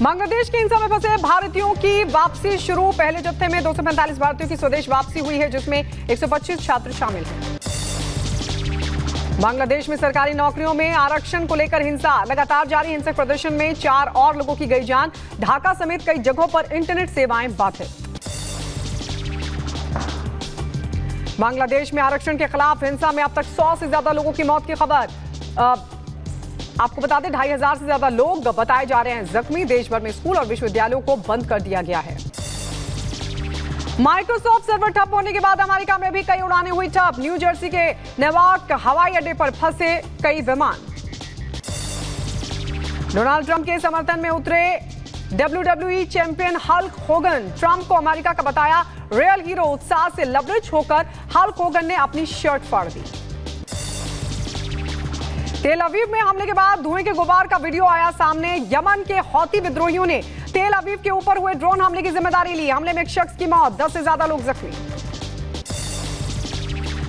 बांग्लादेश के हिंसा में फंसे भारतीयों की वापसी शुरू। पहले जत्थे में 245 भारतीयों की स्वदेश वापसी हुई है, जिसमें 125 छात्र शामिल हैं। बांग्लादेश में सरकारी नौकरियों में आरक्षण को लेकर हिंसा लगातार जारी। हिंसक प्रदर्शन में 4 और लोगों की गई जान। ढाका समेत कई जगहों पर इंटरनेट सेवाएं बाधित। बांग्लादेश में आरक्षण के खिलाफ हिंसा में अब तक 100 से ज्यादा लोगों की मौत की खबर। आपको बता दें 2500 से ज्यादा लोग बताए जा रहे हैं जख्मी। देश भर में स्कूल और विश्वविद्यालयों को बंद कर दिया गया है। माइक्रोसॉफ्ट सर्वर ठप होने के बाद अमेरिका में भी कई उड़ानें हुई ठप। न्यू जर्सी के नेवार्क हवाई अड्डे पर फंसे कई विमान। डोनाल्ड ट्रंप के समर्थन में उतरे WWE champion Hulk Hogan. Trump को अमेरिका का बताया रियल हीरो। उत्साह से लवरेज होकर हल्क होगन ने अपनी शर्ट फाड़ दी। तेल अवीव में हमले के बाद धुएं के गुबार का वीडियो आया सामने। यमन के हौती विद्रोहियों ने तेल अवीव के ऊपर हुए ड्रोन हमले की जिम्मेदारी ली। हमले में एक शख्स की मौत, 10 से ज्यादा लोग जख्मी।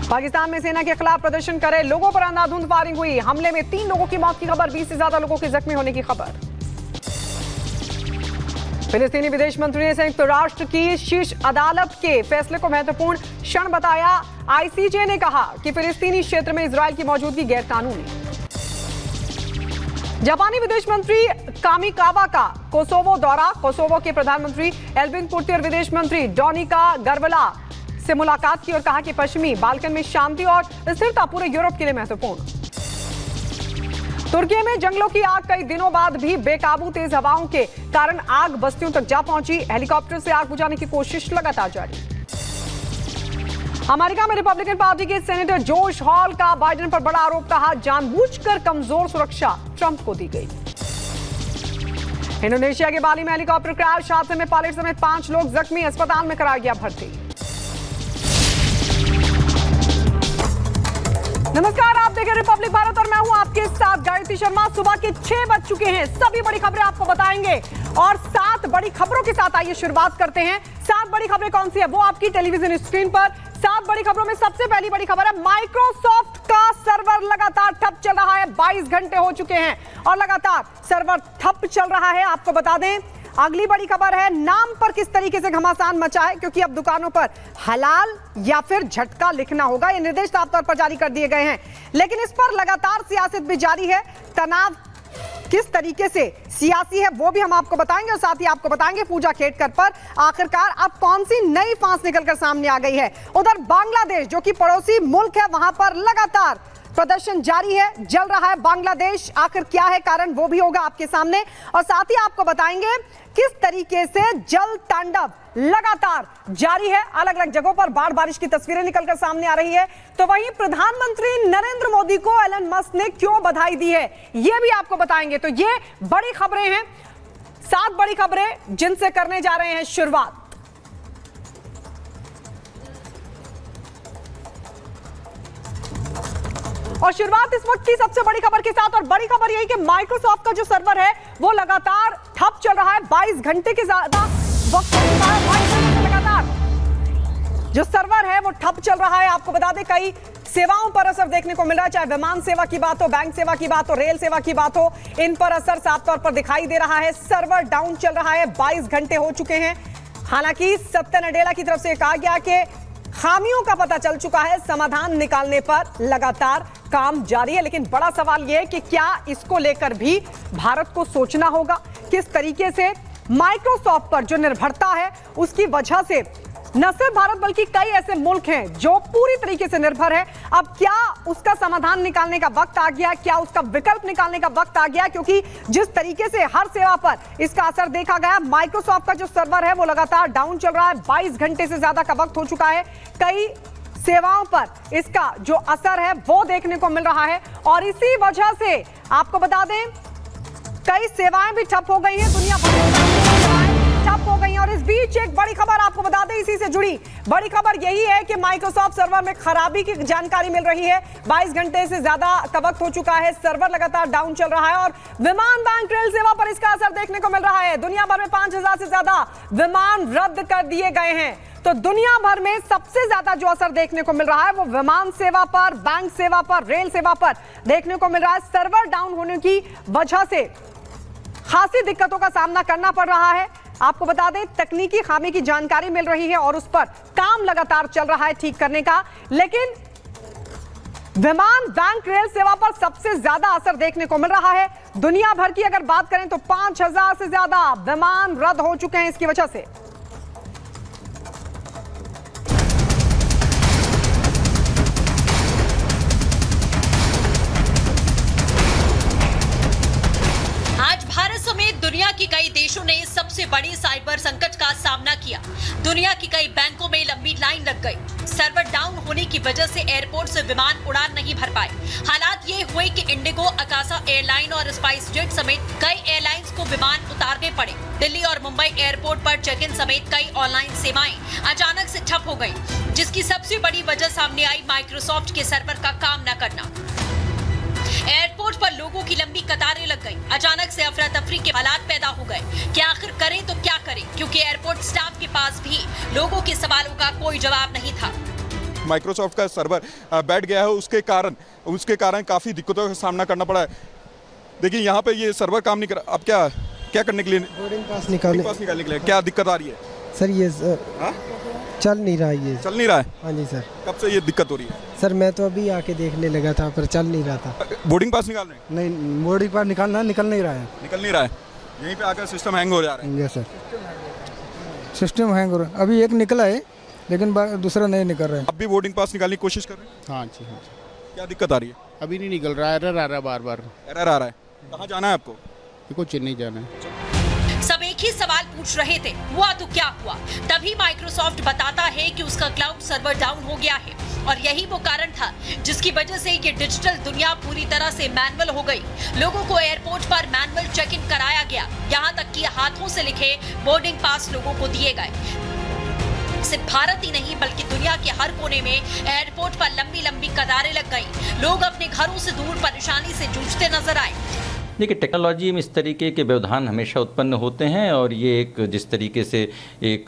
पाकिस्तान में सेना के खिलाफ प्रदर्शन करे लोगों पर अंधाधुंध फायरिंग हुई। हमले में 3 लोगों की मौत की खबर, 20 से ज्यादा लोगों के जख्मी होने की खबर। फिलिस्तीनी विदेश मंत्री ने संयुक्त राष्ट्र की शीर्ष अदालत के फैसले को महत्वपूर्ण क्षण बताया। आईसीजे ने कहा कि फिलिस्तीनी क्षेत्र में इजरायल की मौजूदगी गैर कानूनी। जापानी विदेश मंत्री कामिकावा का कोसोवो दौरा। कोसोवो के प्रधानमंत्री एल्विन कुर्ती और विदेश मंत्री डोनिका गर्वला से मुलाकात की और कहा कि पश्चिमी बाल्कन में शांति और स्थिरता पूरे यूरोप के लिए महत्वपूर्ण। तुर्की में जंगलों की आग कई दिनों बाद भी बेकाबू। तेज हवाओं के कारण आग बस्तियों तक जा पहुंची। हेलीकॉप्टर से आग बुझाने की कोशिश लगातार जारी। अमेरिका में रिपब्लिकन पार्टी के सेनेटर जोश हॉल का बाइडेन पर बड़ा आरोप। कहा जानबूझकर कमजोर सुरक्षा ट्रंप को दी गई। इंडोनेशिया के बाली में हेलीकॉप्टर क्रैश। हादसे में पायलट समेत 5 लोग जख्मी। अस्पताल में कराया गया भर्ती। नमस्कार, आप देख रहे रिपब्लिक भारत और मैं हूं आपके साथ गायत्री शर्मा। सुबह के 6 बज चुके हैं। सभी बड़ी खबरें आपको बताएंगे और 7 बड़ी खबरों के साथ आइए शुरुआत करते हैं। 7 बड़ी खबरें कौन सी है वो आपकी टेलीविजन स्क्रीन पर। 7 बड़ी खबरों में सबसे पहली बड़ी खबर है माइक्रोसॉफ्ट का सर्वर लगातार ठप चल रहा है। 22 घंटे हो चुके हैं और लगातार सर्वर ठप चल रहा है। आपको बता दें अगली बड़ी खबर है नाम पर किस तरीके से घमासान मचा है, क्योंकि अब दुकानों पर हलाल या फिर झटका लिखना होगा। ये निर्देश साफ तौर पर जारी कर दिए गए हैं, लेकिन इस पर लगातार सियासत भी जारी है। तनाव किस तरीके से सियासी है वो भी हम आपको बताएंगे और साथ ही आपको बताएंगे पूजा खेड़कर पर आखिरकार अब कौन सी नई फांस निकलकर सामने आ गई है। उधर बांग्लादेश जो कि पड़ोसी मुल्क है, वहां पर लगातार प्रदर्शन जारी है। जल रहा है बांग्लादेश। आखिर क्या है कारण वो भी होगा आपके सामने और साथ ही आपको बताएंगे किस तरीके से जल तांडव लगातार जारी है। अलग अलग जगहों पर बाढ़ बारिश की तस्वीरें निकलकर सामने आ रही है। तो वहीं प्रधानमंत्री नरेंद्र मोदी को एलन मस्क ने क्यों बधाई दी है यह भी आपको बताएंगे। तो ये बड़ी खबरें हैं, 7 बड़ी खबरें जिनसे करने जा रहे हैं शुरुआत। और शुरुआत इस वक्त की सबसे बड़ी खबर के साथ और बड़ी खबर यही कि माइक्रोसॉफ्ट का जो सर्वर है वो लगातार ठप चल रहा है। 22 घंटे के ज्यादा वक्त लगातार जो सर्वर है वो ठप चल रहा है। आपको बता दें कई सेवाओं पर असर देखने को मिल रहा है, चाहे विमान सेवा की बात हो, बैंक सेवा की बात हो, रेल सेवा की बात हो, इन पर असर साफ तौर पर दिखाई दे रहा है। सर्वर डाउन चल रहा है। 22 घंटे हो चुके हैं। हालांकि सत्या नडेला की तरफ से कहा गया कि खामियों का पता चल चुका है, समाधान निकालने पर लगातार काम जारी है। लेकिन बड़ा सवाल यह है कि क्या इसको लेकर भी भारत को सोचना होगा। किस तरीके से माइक्रोसॉफ्ट पर जो निर्भरता है उसकी वजह से न सिर्फ भारत बल्कि कई ऐसे मुल्क हैं जो पूरी तरीके से निर्भर है। अब क्या उसका समाधान निकालने का वक्त आ गया, क्या उसका विकल्प निकालने का वक्त आ गया, क्योंकि जिस तरीके से हर सेवा पर इसका असर देखा गया। माइक्रोसॉफ्ट का जो सर्वर है वो लगातार डाउन चल रहा है। 22 घंटे से ज्यादा का वक्त हो चुका है। कई सेवाओं पर इसका जो असर है वो देखने को मिल रहा है और इसी वजह से आपको बता दें कई सेवाएं भी ठप हो गई हैं। दुनिया भर में ठप हो गई हैं और इस बीच एक बड़ी खबर आपको बता दें इसी से जुड़ी बड़ी खबर यही है कि माइक्रोसॉफ्ट सर्वर में खराबी की जानकारी मिल रही है। 22 घंटे से ज्यादा का वक्त हो चुका है। सर्वर लगातार डाउन चल रहा है और विमान, बैंक, रेल सेवा पर इसका असर देखने को मिल रहा है। दुनिया भर में 5000 से ज्यादा विमान रद्द कर दिए गए हैं। तो दुनिया भर में सबसे ज्यादा जो असर देखने को मिल रहा है वो विमान सेवा पर, बैंक सेवा पर, रेल सेवा पर देखने को मिल रहा है। सर्वर डाउन होने की वजह से खासी दिक्कतों का सामना करना पड़ रहा है। आपको बता दें, तकनीकी खामी की जानकारी मिल रही है और उस पर काम लगातार चल रहा है ठीक करने का। लेकिन विमान, बैंक, रेल सेवा पर सबसे ज्यादा असर देखने को मिल रहा है। दुनिया भर की अगर बात करें तो 5000 से ज्यादा विमान रद्द हो चुके हैं इसकी वजह से। दुनिया के कई देशों ने सबसे बड़ी साइबर संकट का सामना किया। दुनिया की कई बैंकों में लंबी लाइन लग गई। सर्वर डाउन होने की वजह से एयरपोर्ट से विमान उड़ान नहीं भर पाए। हालात ये हुए कि इंडिगो, अकासा एयरलाइन और स्पाइस जेट समेत कई एयरलाइंस को विमान उतारने पड़े। दिल्ली और मुंबई एयरपोर्ट पर चेक इन समेत कई ऑनलाइन सेवाएं अचानक से ठप हो गयी, जिसकी सबसे बड़ी वजह सामने आई माइक्रोसॉफ्ट के सर्वर का काम न करना। एयरपोर्ट पर लोगों की लंबी कतारें लग गई। अचानक से अफरा तफरी के हालात पैदा हो गए कि आखिर करें तो क्या करें, क्योंकि एयरपोर्ट स्टाफ के पास भी लोगों के सवालों का कोई जवाब नहीं था। माइक्रोसॉफ्ट का सर्वर बैठ गया है, उसके कारण काफ़ी दिक्कतों का सामना करना पड़ा है। देखिए यहाँ पे ये सर्वर काम नहीं कर रहा। अब क्या करने के लिए? बोर्डिंग पास निकालने के लिए क्या दिक्कत आ रही है सर? ये चल नहीं रहा है। चल नहीं रहा है? हाँ जी सर। कब से ये दिक्कत हो रही है? सर मैं तो अभी आके देखने लगा था, पर चल नहीं रहा था। बोर्डिंग पास निकाल रहे हैं? नहीं, बोर्डिंग पास निकल नहीं रहा है। निकल नहीं रहा है। यहीं पे आकर सिस्टम हैंग हो जा रहा है। सर सिस्टम हैंग हो रहा है। अभी एक निकला है लेकिन दूसरा नहीं निकल रहा है। अब भी बोर्डिंग पास निकालने की कोशिश कर रहे हैं? हाँ जी, हाँ जी। क्या दिक्कत आ रही है? अभी नहीं निकल रहा है, एरर आ रहा है बार। एरर आ रहा है? कहाँ जाना है आपको? देखो चेन्नई जाना है। सब एक ही सवाल पूछ रहे थे, हुआ तो क्या हुआ? तभी माइक्रोसॉफ्ट बताता है कि उसका क्लाउड सर्वर डाउन हो गया है और यही वो कारण था जिसकी वजह से ये डिजिटल दुनिया पूरी तरह से मैनुअल हो गई। लोगों को एयरपोर्ट पर मैनुअल चेक इन कराया गया, यहाँ तक कि हाथों से लिखे बोर्डिंग पास लोगों को दिए गए। सिर्फ भारत ही नहीं बल्कि दुनिया के हर कोने में एयरपोर्ट पर लंबी कतारें लग गई। लोग अपने घरों से दूर परेशानी से जूझते नजर आए। देखिए, टेक्नोलॉजी में इस तरीके के व्यवधान हमेशा उत्पन्न होते हैं और ये एक जिस तरीके से एक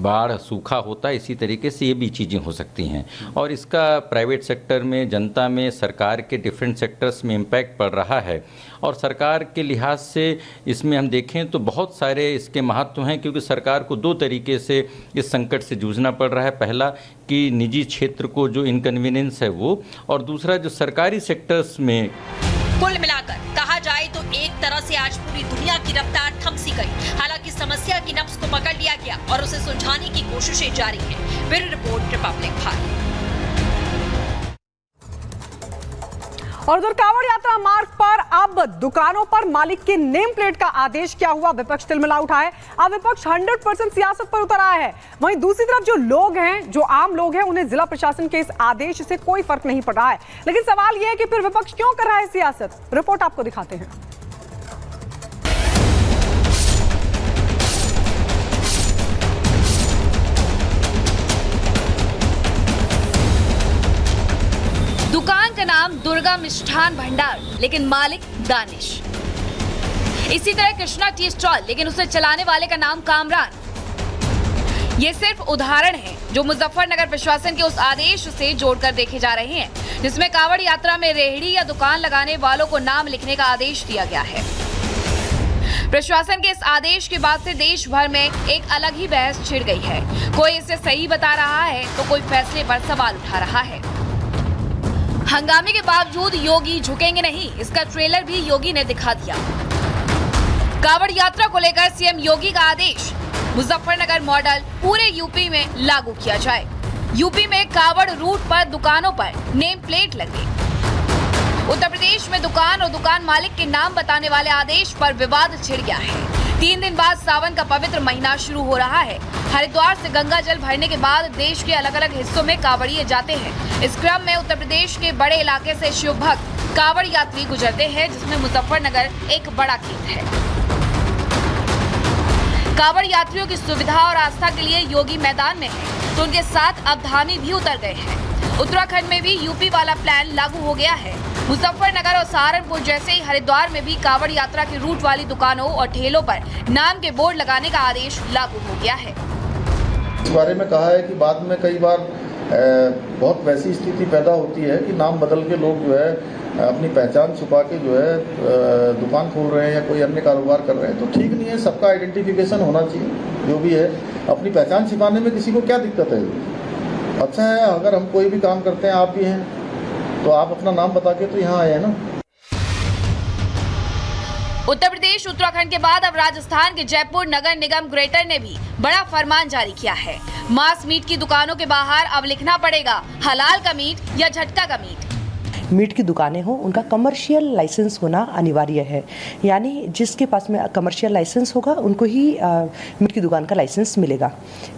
बाढ़, सूखा होता है, इसी तरीके से ये भी चीज़ें हो सकती हैं और इसका प्राइवेट सेक्टर में, जनता में, सरकार के डिफरेंट सेक्टर्स में इम्पैक्ट पड़ रहा है। और सरकार के लिहाज से इसमें हम देखें तो बहुत सारे इसके महत्व हैं, क्योंकि सरकार को दो तरीके से इस संकट से जूझना पड़ रहा है। पहला कि निजी क्षेत्र को जो इनकन्वीनियंस है वो, और दूसरा जो सरकारी सेक्टर्स में। कुल मिलाकर कहा जाए तो एक तरह से आज पूरी दुनिया की रफ्तार थम सी गई। हालांकि समस्या की नब्ज को पकड़ लिया गया और उसे सुलझाने की कोशिशें जारी हैं। Bureau report, republic Bharat. और उधर कांवड़ यात्रा मार्ग पर अब दुकानों पर मालिक के नेम प्लेट का आदेश क्या हुआ, विपक्ष तिलमिला उठा है। अब विपक्ष 100% सियासत पर उतर आया है। वहीं दूसरी तरफ जो लोग हैं, जो आम लोग हैं, उन्हें जिला प्रशासन के इस आदेश से कोई फर्क नहीं पड़ रहा है। लेकिन सवाल यह है कि फिर विपक्ष क्यों कर रहा है सियासत? रिपोर्ट आपको दिखाते हैं। दुकान का नाम दुर्गा मिष्ठान भंडार, लेकिन मालिक दानिश। इसी तरह कृष्णा टी स्टॉल, लेकिन उसे चलाने वाले का नाम कामरान। ये सिर्फ उदाहरण है जो मुजफ्फरनगर प्रशासन के उस आदेश से जोड़कर देखे जा रहे हैं, जिसमें कांवड़ यात्रा में रेहड़ी या दुकान लगाने वालों को नाम लिखने का आदेश दिया गया है। प्रशासन के इस आदेश के बाद से देश भर में एक अलग ही बहस छिड़ गई है। कोई इसे सही बता रहा है तो कोई फैसले पर सवाल उठा रहा है। हंगामे के बावजूद योगी झुकेंगे नहीं, इसका ट्रेलर भी योगी ने दिखा दिया। कांवड़ यात्रा को लेकर सीएम योगी का आदेश, मुजफ्फरनगर मॉडल पूरे यूपी में लागू किया जाए। यूपी में कांवड़ रूट पर दुकानों पर नेम प्लेट लगे। उत्तर प्रदेश में दुकान और दुकान मालिक के नाम बताने वाले आदेश पर विवाद छिड़ गया है। 3 दिन बाद सावन का पवित्र महीना शुरू हो रहा है। हरिद्वार से गंगा जल भरने के बाद देश के अलग अलग हिस्सों में कांवड़िए जाते हैं। इस क्रम में उत्तर प्रदेश के बड़े इलाके से शिव भक्त कांवड़ यात्री गुजरते हैं, जिसमें मुजफ्फरनगर एक बड़ा केंद्र है। कांवड़ यात्रियों की सुविधा और आस्था के लिए योगी मैदान में है, तो उनके साथ अब धामी भी उतर गए हैं। उत्तराखंड में भी यूपी वाला प्लान लागू हो गया है। मुजफ्फरनगर और सहारनपुर जैसे ही हरिद्वार में भी कांवड़ यात्रा की रूट वाली दुकानों और ठेलों पर नाम के बोर्ड लगाने का आदेश लागू हो गया है। इस बारे में कहा है कि बाद में कई बार बहुत वैसी स्थिति पैदा होती है कि नाम बदल के लोग जो है अपनी पहचान छुपा के जो है दुकान खोल रहे हैं या कोई अन्य कारोबार कर रहे हैं, तो ठीक नहीं है। सबका आइडेंटिफिकेशन होना चाहिए, जो भी है। अपनी पहचान छिपाने में किसी को क्या दिक्कत है? अच्छा है, अगर हम कोई भी काम करते हैं, आप भी हैं, तो आप अपना नाम बता के तो यहाँ आए हैं ना। उत्तर प्रदेश उत्तराखंड के बाद अब राजस्थान के जयपुर नगर निगम ग्रेटर ने भी बड़ा फरमान जारी किया है। मांस मीट की दुकानों के बाहर अब लिखना पड़ेगा हलाल का मीट या झटका का मीट। मीट की दुकानें हों, उनका कमर्शियल लाइसेंस होना अनिवार्य है। यानी जिसके पास में कमर्शियल लाइसेंस होगा उनको ही मीट की दुकान का लाइसेंस मिलेगा।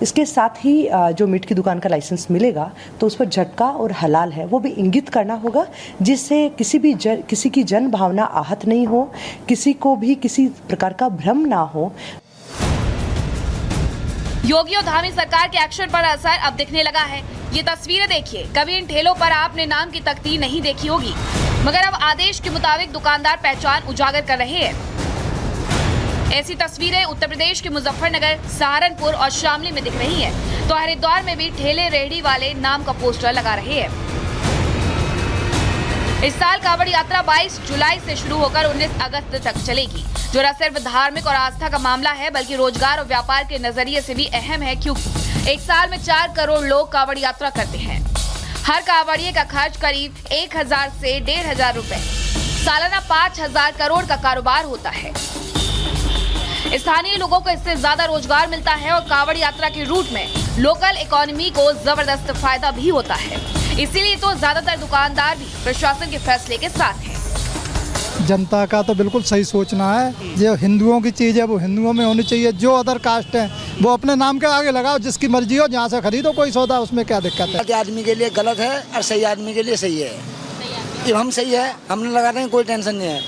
इसके साथ ही जो मीट की दुकान का लाइसेंस मिलेगा तो उस पर झटका और हलाल है वो भी इंगित करना होगा, जिससे किसी की जन भावना आहत नहीं हो, किसी को भी किसी प्रकार का भ्रम ना हो। योगी और धामी सरकार के एक्शन पर असर अब दिखने लगा है। ये तस्वीरें देखिए, कभी इन ठेलों पर आपने नाम की तख्ती नहीं देखी होगी, मगर अब आदेश के मुताबिक दुकानदार पहचान उजागर कर रहे हैं। ऐसी तस्वीरें उत्तर प्रदेश के मुजफ्फरनगर, सहारनपुर और शामली में दिख रही हैं। तो हरिद्वार में भी ठेले रेहड़ी वाले नाम का पोस्टर लगा रहे हैं। इस साल कांवड़ यात्रा 22 जुलाई से शुरू होकर 19 अगस्त तक चलेगी, जो न सिर्फ धार्मिक और आस्था का मामला है बल्कि रोजगार और व्यापार के नजरिए से भी अहम है, क्योंकि एक साल में 4 करोड़ लोग कांवड़ यात्रा करते हैं। हर कांवड़िए का खर्च करीब 1000 से 1500 रुपए, सालाना 5000 करोड़ का कारोबार होता है। स्थानीय लोगों को इससे ज्यादा रोजगार मिलता है और कांवड़ यात्रा के रूट में लोकल इकोनॉमी को जबरदस्त फायदा भी होता है। इसीलिए तो ज्यादातर दुकानदार भी प्रशासन के फैसले के साथ हैं। जनता का तो बिल्कुल सही सोचना है। जो हिंदुओं की चीज़ है वो हिंदुओं में होनी चाहिए, जो अदर कास्ट है वो अपने नाम के आगे लगाओ, जिसकी मर्जी हो जहाँ से खरीदो कोई सौदा, उसमें क्या दिक्कत है? आदमी के लिए गलत है और सही आदमी के लिए सही है। जब हम सही है, हमने लगा रहे हैं, कोई टेंशन नहीं है।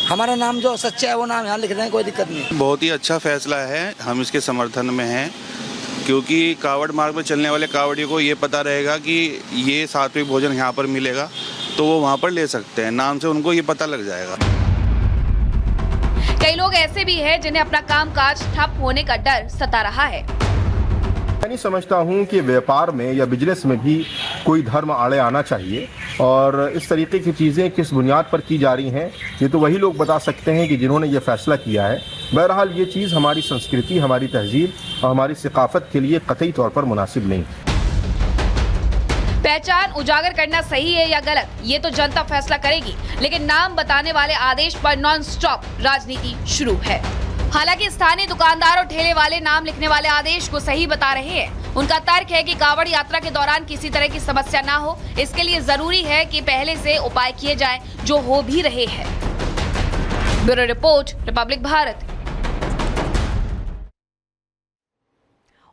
हमारा नाम जो सच्चा है वो नाम यहाँ लिख रहे हैं, कोई दिक्कत नहीं। बहुत ही अच्छा फैसला है, हम इसके समर्थन में हैं, क्योंकि कांवड़ मार्ग में चलने वाले कांवड़ियों को ये पता रहेगा कि ये सात्विक भोजन यहाँ पर मिलेगा, तो वो वहाँ पर ले सकते हैं। नाम से उनको ये पता लग जाएगा। कई लोग ऐसे भी हैं जिन्हें अपना कामकाज ठप होने का डर सता रहा है। मैं नहीं समझता हूँ कि व्यापार में या बिजनेस में भी कोई धर्म आड़े आना चाहिए, और इस तरीके की चीज़ें किस बुनियाद पर की जा रही हैं ये तो वही लोग बता सकते हैं कि जिन्होंने ये फैसला किया है। बहरहाल ये चीज़ हमारी संस्कृति, हमारी तहजीब और हमारी सकाफत के लिए कतई तौर पर मुनासिब नहीं। पहचान उजागर करना सही है या गलत, ये तो जनता फैसला करेगी, लेकिन नाम बताने वाले आदेश पर नॉन स्टॉप राजनीति शुरू है। हालांकि स्थानीय दुकानदार और ठेले वाले नाम लिखने वाले आदेश को सही बता रहे हैं। उनका तर्क है कि कांवड़ यात्रा के दौरान किसी तरह की समस्या ना हो, इसके लिए जरूरी है कि पहले से उपाय किए जाएं, जो हो भी रहे हैं। Bureau report, republic Bharat.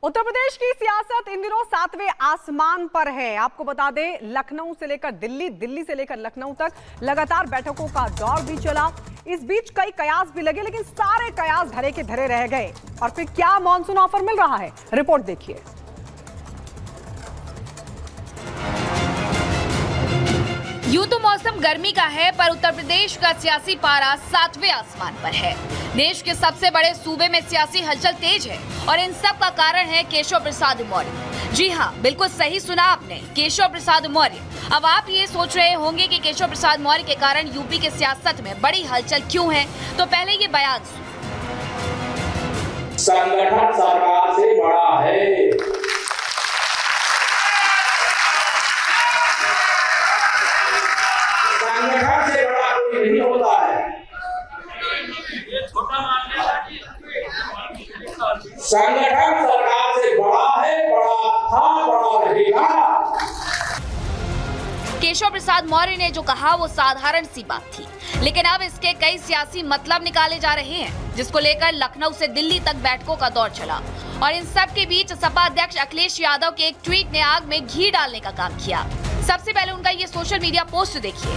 Uttar Pradesh की सियासत इन दिनों 7वें आसमान पर है। आपको बता दें, लखनऊ से लेकर दिल्ली, दिल्ली से लेकर लखनऊ तक लगातार बैठकों का दौर भी चला। इस बीच कई कयास भी लगे, लेकिन सारे कयास धरे के धरे रह गए। और फिर क्या मॉनसून ऑफर मिल रहा है, रिपोर्ट देखिए। यूं तो मौसम गर्मी का है, पर उत्तर प्रदेश का सियासी पारा 7वें आसमान पर है। देश के सबसे बड़े सूबे में सियासी हलचल तेज है, और इन सब का कारण है केशव प्रसाद मौर्य। जी हाँ, बिल्कुल सही सुना आपने, केशव प्रसाद मौर्य। अब आप ये सोच रहे होंगे कि केशव प्रसाद मौर्य के कारण यूपी के सियासत में बड़ी हलचल क्यों है, तो पहले ये बयान सुनो। संगठन सरकार से बड़ा है। संगठन से बड़ा कोई नहीं होता है। संगठन सरकार से बड़ा है, बड़ा था, बड़ा रहेगा। केशव प्रसाद मौर्य ने जो कहा वो साधारण सी बात थी, लेकिन अब इसके कई सियासी मतलब निकाले जा रहे हैं, जिसको लेकर लखनऊ से दिल्ली तक बैठकों का दौर चला। और इन सब के बीच सपा अध्यक्ष अखिलेश यादव के एक ट्वीट ने आग में घी डालने का काम किया। सबसे पहले उनका ये सोशल मीडिया पोस्ट देखिए।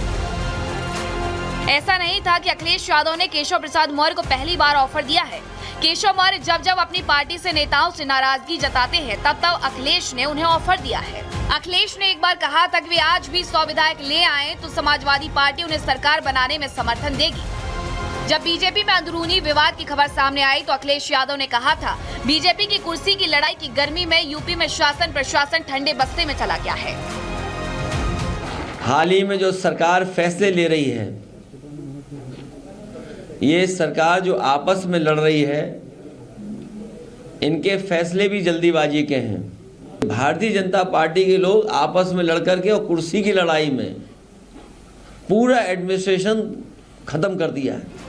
ऐसा नहीं था कि अखिलेश यादव ने केशव प्रसाद मौर्य को पहली बार ऑफर दिया है। केशव मौर्य जब जब अपनी पार्टी से नेताओं से नाराजगी जताते हैं, तब तब अखिलेश ने उन्हें ऑफर दिया है। अखिलेश ने एक बार कहा था कि वे आज भी 100 विधायक ले आए तो समाजवादी पार्टी उन्हें सरकार बनाने में समर्थन देगी। जब बीजेपी में अंदरूनी विवाद की खबर सामने आई तो अखिलेश यादव ने कहा था बीजेपी की कुर्सी की लड़ाई की गर्मी में यूपी में शासन प्रशासन ठंडे बस्ते में चला गया है। हाल ही में जो सरकार फैसले ले रही है, ये सरकार जो आपस में लड़ रही है, इनके फैसले भी जल्दीबाजी के हैं। भारतीय जनता पार्टी के लोग आपस में लड़ करके और कुर्सी की लड़ाई में पूरा एडमिनिस्ट्रेशन खत्म कर दिया है।